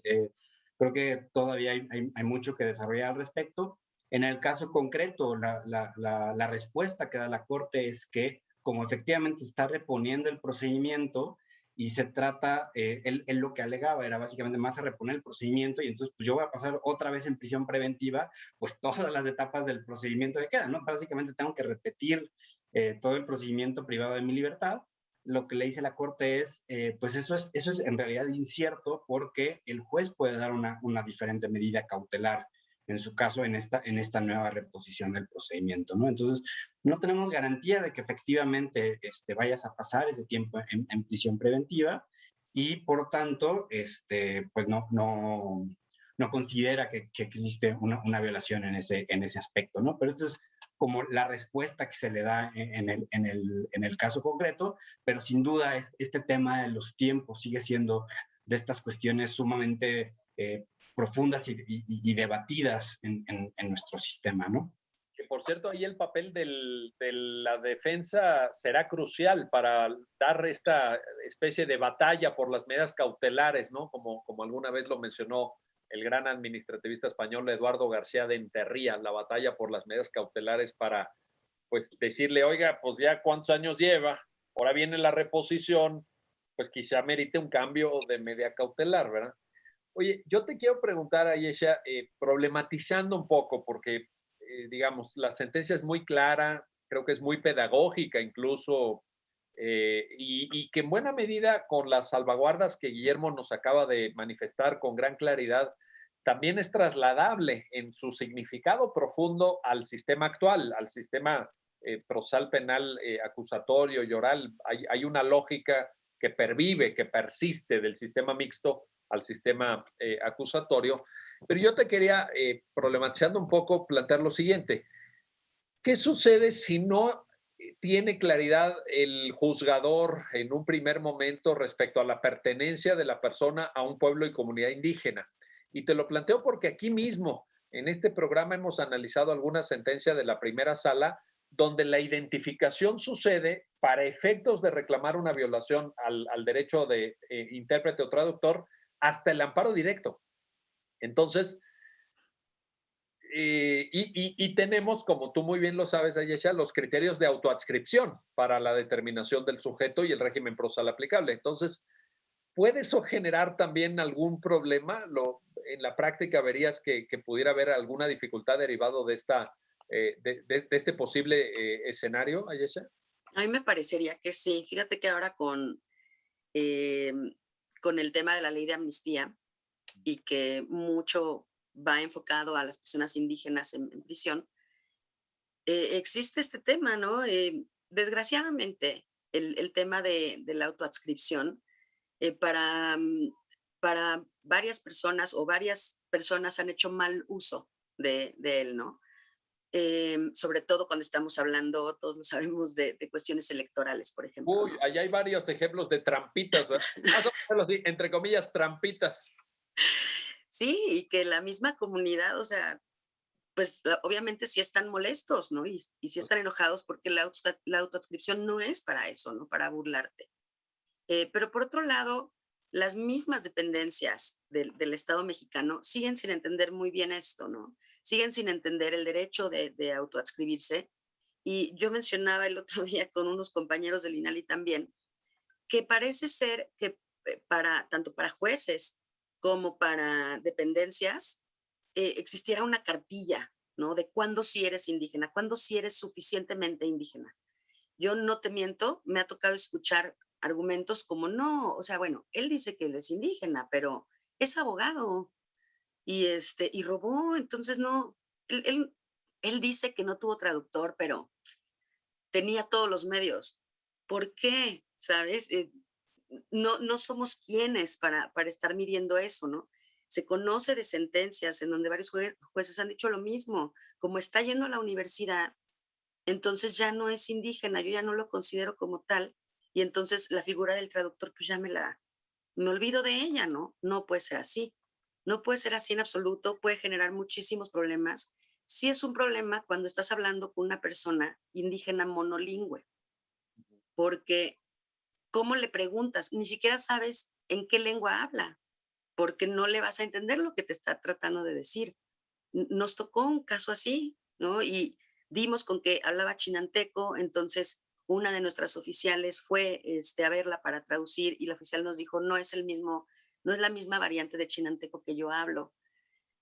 creo que todavía hay mucho que desarrollar al respecto. En el caso concreto, la respuesta que da la Corte es que como efectivamente está reponiendo el procedimiento, y se trata, él lo que alegaba era básicamente más a reponer el procedimiento y entonces pues yo voy a pasar otra vez en prisión preventiva pues todas las etapas del procedimiento que quedan, ¿no? Básicamente tengo que repetir todo el procedimiento privado de mi libertad. Lo que le dice la Corte es, pues eso es en realidad incierto porque el juez puede dar una diferente medida cautelar en su caso en esta nueva reposición del procedimiento, ¿no? Entonces, no tenemos garantía de que efectivamente vayas a pasar ese tiempo en prisión preventiva y por tanto, pues no considera que existe una violación en ese aspecto, ¿no? Pero esto es como la respuesta que se le da en el caso concreto, pero sin duda este tema de los tiempos sigue siendo de estas cuestiones sumamente profundas y debatidas en nuestro sistema, ¿no? por cierto, ahí el papel de la defensa será crucial para dar esta especie de batalla por las medidas cautelares, ¿no? Como alguna vez lo mencionó el gran administrativista español Eduardo García de Enterría, la batalla por las medidas cautelares para, pues, decirle, oiga, pues ya cuántos años lleva, ahora viene la reposición, pues quizá merite un cambio de medida cautelar, ¿verdad? Oye, yo te quiero preguntar, Ayesha, problematizando un poco, porque, digamos, la sentencia es muy clara, creo que es muy pedagógica incluso, y que en buena medida con las salvaguardas que Guillermo nos acaba de manifestar con gran claridad, también es trasladable en su significado profundo al sistema actual, al sistema procesal penal acusatorio y oral. Hay una lógica que pervive, que persiste del sistema mixto al sistema acusatorio. Pero yo te quería, problematizando un poco, plantear lo siguiente. ¿Qué sucede si no tiene claridad el juzgador en un primer momento respecto a la pertenencia de la persona a un pueblo y comunidad indígena? Y te lo planteo porque aquí mismo, en este programa, hemos analizado alguna sentencia de la primera sala donde la identificación sucede para efectos de reclamar una violación al derecho de intérprete o traductor hasta el amparo directo. Entonces, y tenemos, como tú muy bien lo sabes, Ayesha, los criterios de autoadscripción para la determinación del sujeto y el régimen procesal aplicable. Entonces, ¿puede eso generar también algún problema? En la práctica verías que pudiera haber alguna dificultad derivado de, de este posible escenario, Ayesha. A mí me parecería que sí. Fíjate que ahora eh, con el tema de la ley de amnistía y que mucho va enfocado a las personas indígenas en prisión, existe este tema, ¿no? Desgraciadamente, el tema de la autoadscripción para varias personas o varias personas han hecho mal uso de él, ¿no? Sobre todo cuando estamos hablando, todos lo sabemos, de cuestiones electorales, por ejemplo, Uy, ¿no? allá hay varios ejemplos de trampitas, ¿verdad? Vamos a ponerlo así, entre comillas, trampitas. Sí, y que la misma comunidad, o sea, pues obviamente sí están molestos, ¿no? Y sí están enojados porque la autoadscripción no es para eso, ¿no? Para burlarte. Pero por otro lado, las mismas dependencias del Estado mexicano siguen sin entender muy bien esto, ¿no? Siguen sin entender el derecho de autoadscribirse. Y yo mencionaba el otro día con unos compañeros del INALI también, que parece ser que tanto para jueces como para dependencias existiera una cartilla, ¿no? De cuándo sí eres indígena, cuándo sí eres suficientemente indígena. Yo no te miento, me ha tocado escuchar argumentos como no, o sea, bueno, él dice que él es indígena, pero es abogado y robó, entonces no, él, él, él dice que no tuvo traductor, pero tenía todos los medios. ¿Por qué? ¿Sabes? No somos quienes para estar midiendo eso, ¿no? Se conoce de sentencias en donde varios jueces han dicho lo mismo, como está yendo a la universidad, entonces ya no es indígena, yo ya no lo considero como tal, y entonces la figura del traductor, pues ya me olvido de ella, ¿no? No puede ser así. No puede ser así en absoluto, puede generar muchísimos problemas. Sí es un problema cuando estás hablando con una persona indígena monolingüe, porque ¿cómo le preguntas? Ni siquiera sabes en qué lengua habla, porque no le vas a entender lo que te está tratando de decir. Nos tocó un caso así, ¿no? Y dimos con que hablaba chinanteco, entonces una de nuestras oficiales fue a verla para traducir y la oficial nos dijo, no es el mismo, no es la misma variante de chinanteco que yo hablo.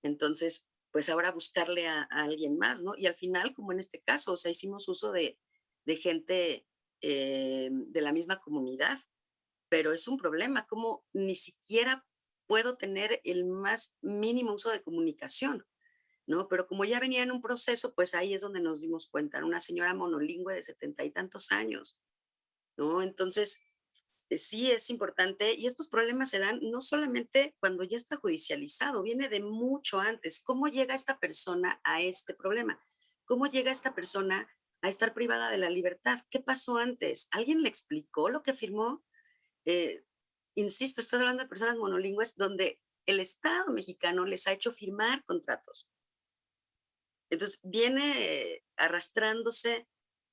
Entonces, pues ahora buscarle a alguien más, ¿no? Y al final, como en este caso, o sea, hicimos uso de gente de la misma comunidad, pero es un problema, como ni siquiera puedo tener el más mínimo uso de comunicación, ¿no? Pero como ya venía en un proceso, pues ahí es donde nos dimos cuenta, ¿no? Una señora monolingüe de 70 y tantos años, ¿no? Entonces, sí es importante y estos problemas se dan no solamente cuando ya está judicializado, viene de mucho antes. ¿Cómo llega esta persona a este problema? ¿Cómo llega esta persona a estar privada de la libertad? ¿Qué pasó antes? ¿Alguien le explicó lo que firmó? Eh, Insisto, estás hablando de personas monolingües donde el Estado mexicano les ha hecho firmar contratos. Entonces, viene arrastrándose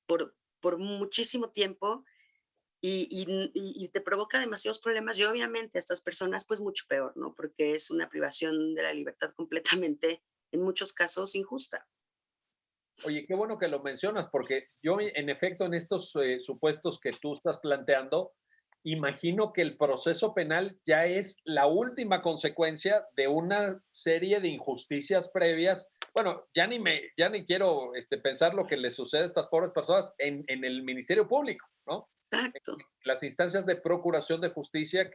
por muchísimo tiempo y te provoca demasiados problemas y obviamente a estas personas pues mucho peor, ¿no? Porque es una privación de la libertad completamente, en muchos casos, injusta. Oye, qué bueno que lo mencionas, porque yo, en efecto, en estos supuestos que tú estás planteando, imagino que el proceso penal ya es la última consecuencia de una serie de injusticias previas. Bueno, ya ni quiero pensar lo que le sucede a estas pobres personas en el Ministerio Público, ¿no? Exacto. Las instancias de procuración de justicia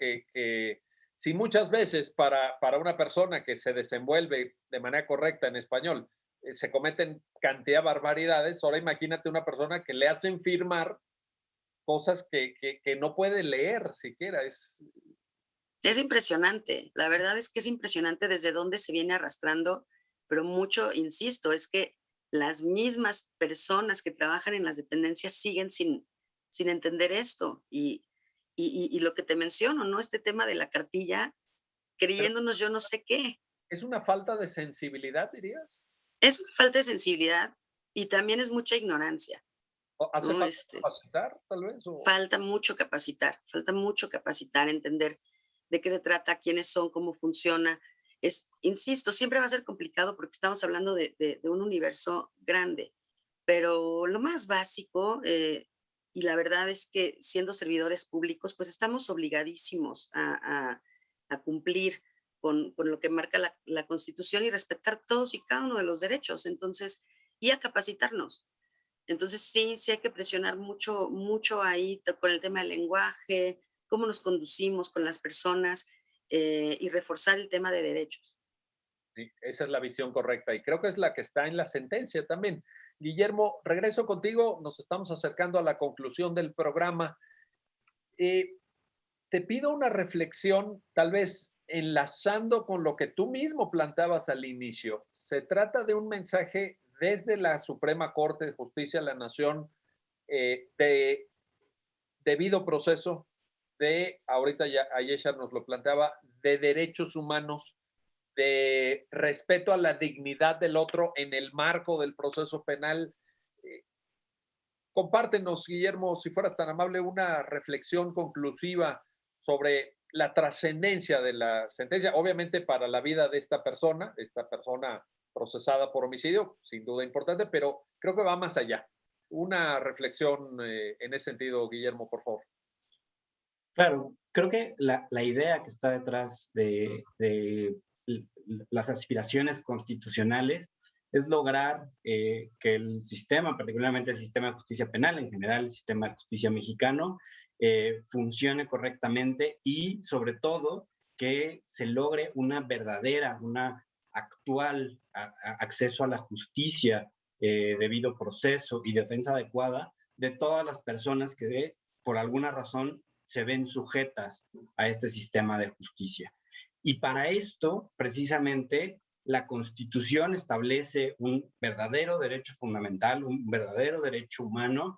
si muchas veces para una persona que se desenvuelve de manera correcta en español, se cometen cantidad de barbaridades, ahora imagínate una persona que le hacen firmar cosas que no puede leer siquiera. Es impresionante, la verdad es que es impresionante desde dónde se viene arrastrando, pero mucho, insisto, es que las mismas personas que trabajan en las dependencias siguen sin entender esto. Y lo que te menciono, ¿no? Este tema de la cartilla, Pero creyéndonos yo no sé qué. es una falta de sensibilidad, dirías. Es una falta de sensibilidad y también es mucha ignorancia, ¿O hace ¿no? falta capacitar, tal vez? Falta mucho capacitar, entender de qué se trata, quiénes son, cómo funciona. Insisto, siempre va a ser complicado porque estamos hablando de un universo grande, pero lo más básico, y la verdad es que siendo servidores públicos, pues estamos obligadísimos a cumplir con lo que marca la Constitución y respetar todos y cada uno de los derechos. Entonces, y a capacitarnos. Entonces sí, sí hay que presionar mucho, mucho ahí con el tema del lenguaje, cómo nos conducimos con las personas y reforzar el tema de derechos. Sí, esa es la visión correcta y creo que es la que está en la sentencia también. Guillermo, regreso contigo, nos estamos acercando a la conclusión del programa. Eh, Te pido una reflexión, tal vez enlazando con lo que tú mismo planteabas al inicio. Se trata de un mensaje desde la Suprema Corte de Justicia de la Nación, de debido proceso, ahorita ya Ayesha nos lo planteaba, de derechos humanos, de respeto a la dignidad del otro en el marco del proceso penal. Eh, Compártenos, Guillermo, si fueras tan amable, una reflexión conclusiva sobre la trascendencia de la sentencia, obviamente para la vida de esta persona procesada por homicidio, sin duda importante, pero creo que va más allá. Una reflexión en ese sentido, Guillermo, por favor. Claro, creo que la idea que está detrás de las aspiraciones constitucionales es lograr que el sistema, particularmente el sistema de justicia penal, en general el sistema de justicia mexicano, funcione correctamente y sobre todo que se logre una verdadera, una actual acceso a la justicia, debido proceso y defensa adecuada de todas las personas que por alguna razón se ven sujetas a este sistema de justicia. Y para esto, precisamente, la Constitución establece un verdadero derecho fundamental, un verdadero derecho humano,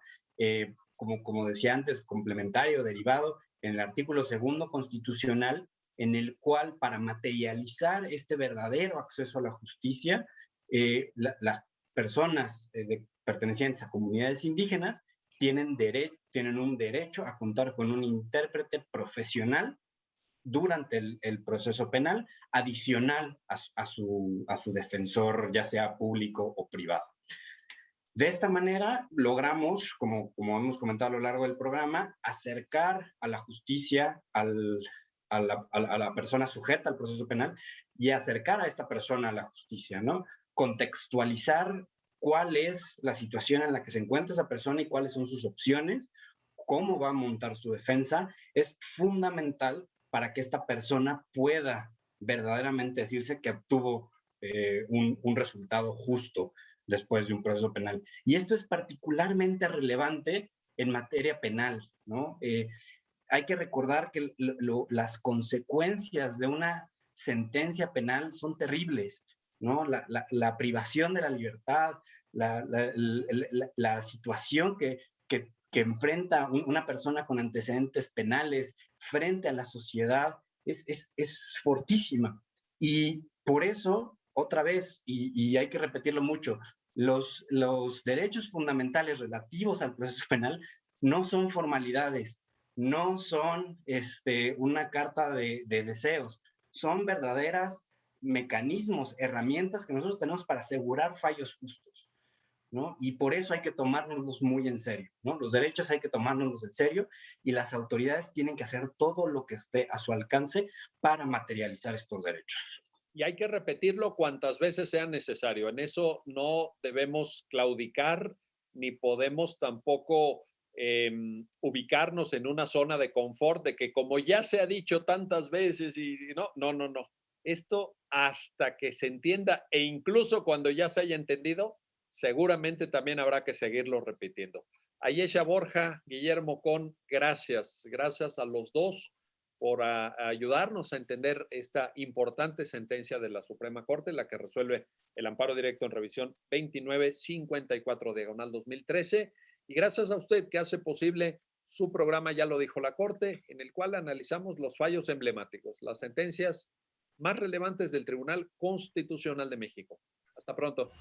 como decía antes, complementario, derivado, en el artículo segundo constitucional, en el cual para materializar este verdadero acceso a la justicia, las personas pertenecientes a comunidades indígenas tienen un derecho a contar con un intérprete profesional durante el proceso penal, adicional a su defensor, ya sea público o privado. De esta manera logramos, como hemos comentado a lo largo del programa, acercar a la justicia a la persona sujeta al proceso penal y acercar a esta persona a la justicia, ¿no? Contextualizar cuál es la situación en la que se encuentra esa persona y cuáles son sus opciones, cómo va a montar su defensa, es fundamental para que esta persona pueda verdaderamente decirse que obtuvo un resultado justo después de un proceso penal. Y esto es particularmente relevante en materia penal, ¿no? Hay que recordar que las consecuencias de una sentencia penal son terribles, ¿no? La privación de la libertad, la situación que enfrenta una persona con antecedentes penales frente a la sociedad es fortísima. Y por eso otra vez, y hay que repetirlo mucho, los derechos fundamentales relativos al proceso penal no son formalidades, no son una carta de deseos, son verdaderas mecanismos, herramientas que nosotros tenemos para asegurar fallos justos, ¿no? Y por eso hay que tomárnoslos muy en serio, ¿no? Los derechos hay que tomárnoslos en serio y las autoridades tienen que hacer todo lo que esté a su alcance para materializar estos derechos. Y hay que repetirlo cuantas veces sea necesario. En eso no debemos claudicar ni podemos tampoco ubicarnos en una zona de confort de que como ya se ha dicho tantas veces y no, no, no, no. Esto hasta que se entienda e incluso cuando ya se haya entendido, seguramente también habrá que seguirlo repitiendo. Ayesha Borja, Guillermo Con, gracias. Gracias a los dos por ayudarnos a entender esta importante sentencia de la Suprema Corte, la que resuelve el amparo directo en revisión 2954/2013. Y gracias a usted que hace posible su programa, ya lo dijo la Corte, en el cual analizamos los fallos emblemáticos, las sentencias más relevantes del Tribunal Constitucional de México. Hasta pronto.